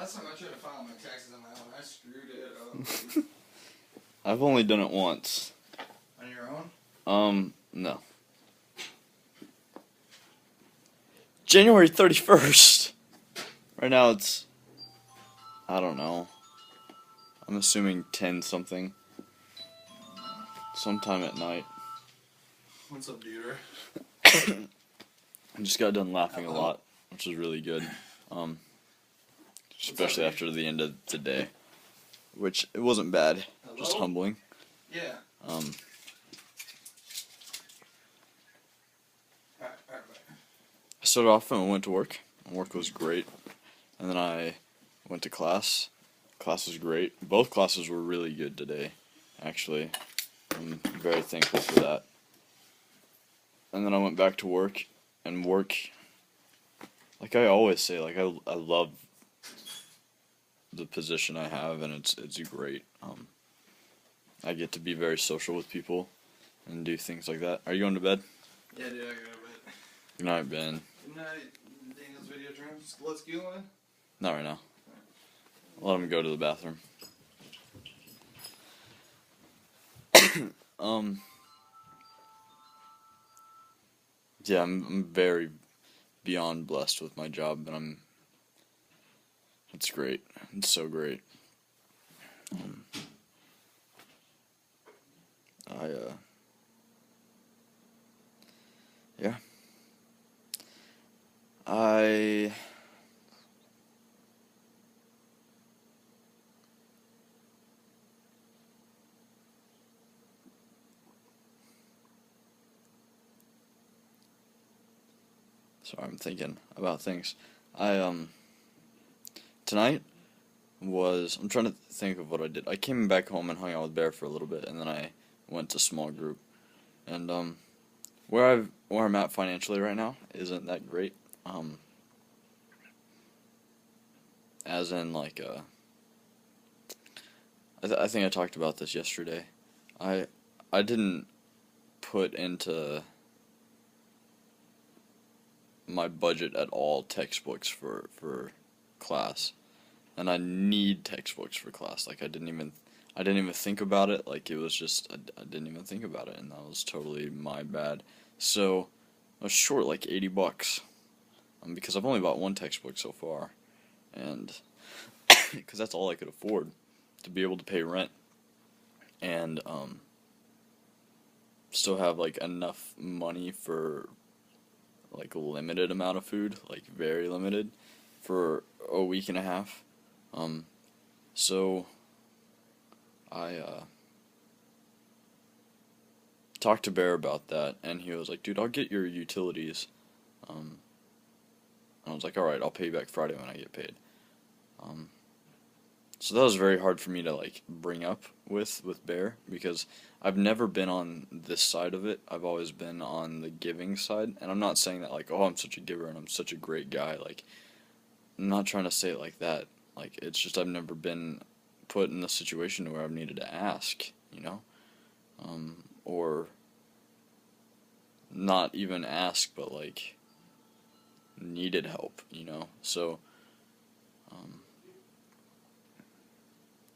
Last time I tried to file my taxes on my own, I screwed it up. I've only done it once. On your own? No. January 31st. Right now it's, I don't know. I'm assuming 10 something. Sometime at night. What's up, dude? I just got done laughing a lot, which was really good. Especially after the end of the day. Which, it wasn't bad. Hello? Just humbling. Yeah. I started off and went to work. Work was great. And then I went to class. Class was great. Both classes were really good today, actually. I'm very thankful for that. And then I went back to work, and work, like I always say, like I love the position I have, and it's great. I get to be very social with people and do things like that. Are you going to bed? Yeah, dude, I gotta bed. Good night, Ben. Good night, Daniel's video dreams. Let's go on. Not right now. Let him go to the bathroom. Yeah, I'm very beyond blessed with my job, and it's great. It's so great. Yeah. Sorry, I'm thinking about things. Tonight I'm trying to think of what I did. I came back home and hung out with Bear for a little bit, and then I went to small group. And, where I'm at financially right now isn't that great. As in, like, I think I talked about this yesterday. I didn't put into my budget at all textbooks for class, and I need textbooks for class. Like I didn't even think about it. Like it was just I didn't even think about it, and that was totally my bad. So I was short like $80, because I've only bought one textbook so far, and because that's all I could afford to be able to pay rent, and still have like enough money for like a limited amount of food, like very limited, for a week and a half. So I talked to Bear about that, and he was like, dude, I'll get your utilities. And I was like, alright, I'll pay you back Friday when I get paid. So that was very hard for me to like bring up with Bear, because I've never been on this side of it. I've always been on the giving side, and I'm not saying that like, oh, I'm such a giver and I'm such a great guy. Like, I'm not trying to say it like that. Like, it's just I've never been put in the situation where I've needed to ask, you know, or not even ask, but like needed help, you know. So it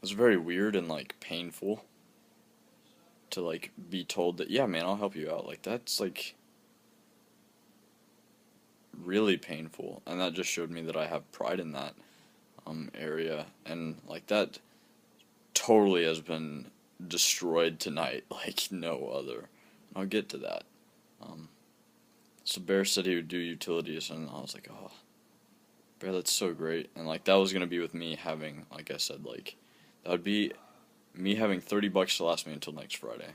was very weird and like painful to like be told that, yeah, man, I'll help you out. Like that's like really painful, and that just showed me that I have pride in that area, and like that totally has been destroyed tonight like no other. I'll get to that. So Bear said he would do utilities, and I was like, oh, Bear, that's so great. And like that was gonna be with me having, like I said, like that would be me having $30 to last me until next Friday.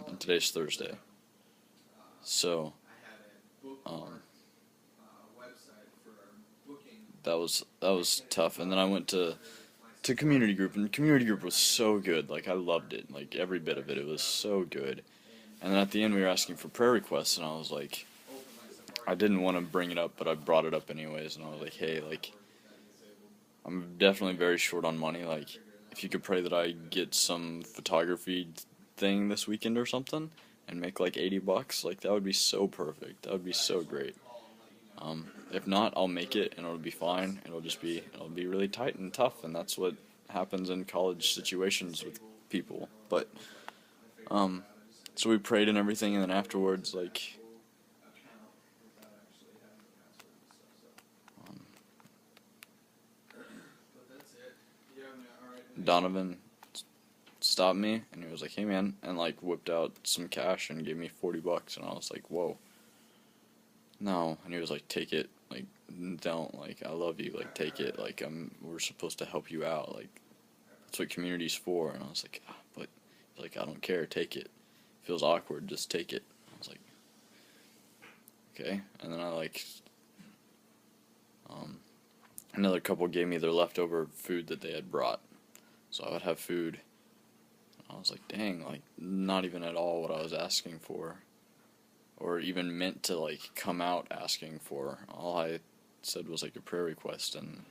And today's Thursday. So that was tough. And then I went to community group, and community group was so good. Like I loved it. Like every bit of it. It was so good. And then at the end we were asking for prayer requests, and I was like, I didn't want to bring it up, but I brought it up anyways, and I was like, hey, like I'm definitely very short on money. Like if you could pray that I get some photography thing this weekend or something and make like $80, like that would be so perfect. That would be so great. if not, I'll make it and it'll be fine. It'll be really tight and tough, and that's what happens in college situations with people. But so we prayed and everything, and then afterwards, like, Donovan stopped me and he was like, "Hey man," and like whipped out some cash and gave me $40, and I was like, "Whoa, no!" And he was like, "Take it, like, don't, like, I love you, like, take it, like, we're supposed to help you out, like, that's what community's for." And I was like, "But," he's like, "I don't care, take it. Feels awkward, just take it." I was like, "Okay." And then I like, another couple gave me their leftover food that they had brought, so I would have food. I was like, dang, like, not even at all what I was asking for, or even meant to, like, come out asking for. All I said was, like, a prayer request, and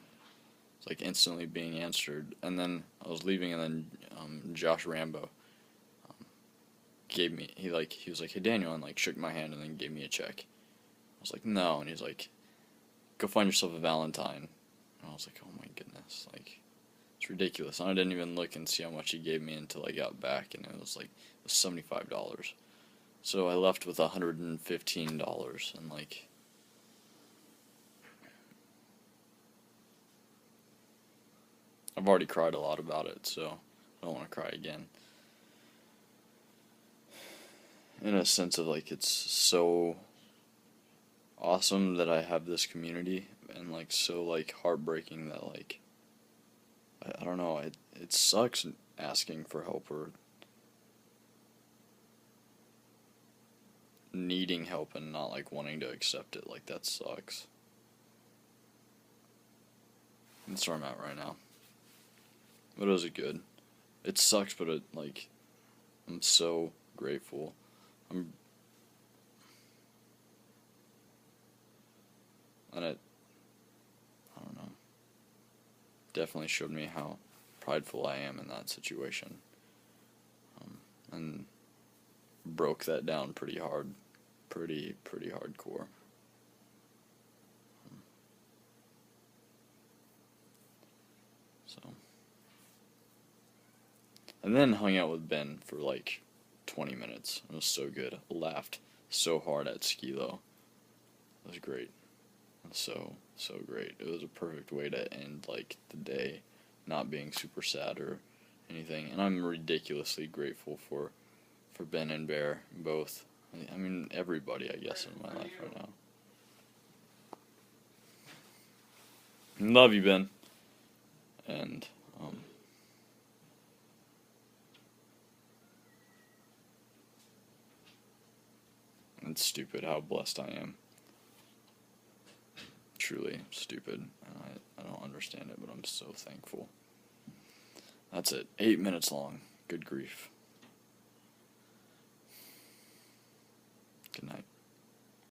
it's, like, instantly being answered. And then I was leaving, and then Josh Rambo gave me, he was like, "Hey, Daniel," and, like, shook my hand, and then gave me a check. I was like, "No," and he's like, "Go find yourself a Valentine." And I was like, oh my goodness, like, it's ridiculous. And I didn't even look and see how much he gave me until I got back, and it was like, it was $75. So I left with $115, and like, I've already cried a lot about it, so I don't want to cry again. In a sense of, like, it's so awesome that I have this community, and like, so, like, heartbreaking that, like, I don't know, it sucks asking for help or needing help and not, like, wanting to accept it. Like, that sucks. That's where I'm at right now. But it was good. It sucks, but it, like, I'm so grateful. And I don't know, definitely showed me how prideful I am in that situation. And broke that down pretty hard, pretty hardcore. So, and then hung out with Ben for like 20 minutes. It was so good. Laughed so hard at Skilo. It was great. So great. It was a perfect way to end, like, the day, not being super sad or anything. And I'm ridiculously grateful for Ben and Bear both. I mean, everybody, I guess, in my life right now. Love you, Ben. And it's stupid how blessed I am. Truly stupid. I don't understand it, but I'm so thankful. That's it. 8 minutes long. Good grief. Good night.